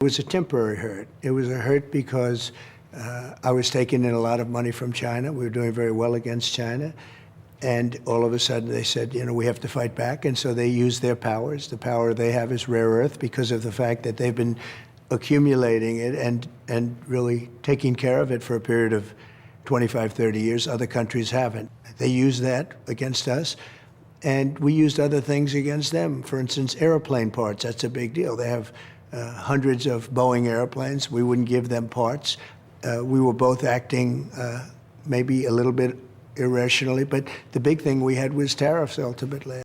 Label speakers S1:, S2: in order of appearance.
S1: It was a temporary hurt. It was a hurt because I was taking in a lot of money from China. We were doing very well against China. And all of a sudden they said, we have to fight back. And so they used their powers. The power they have is rare earth because of the fact that they've been accumulating it and really taking care of it for a period of 25, 30 years. Other countries haven't. They used that against us. And we used other things against them. For instance, airplane parts. That's a big deal. They have hundreds of Boeing airplanes. We wouldn't give them parts. We were both acting maybe a little bit irrationally, but the big thing we had was tariffs ultimately.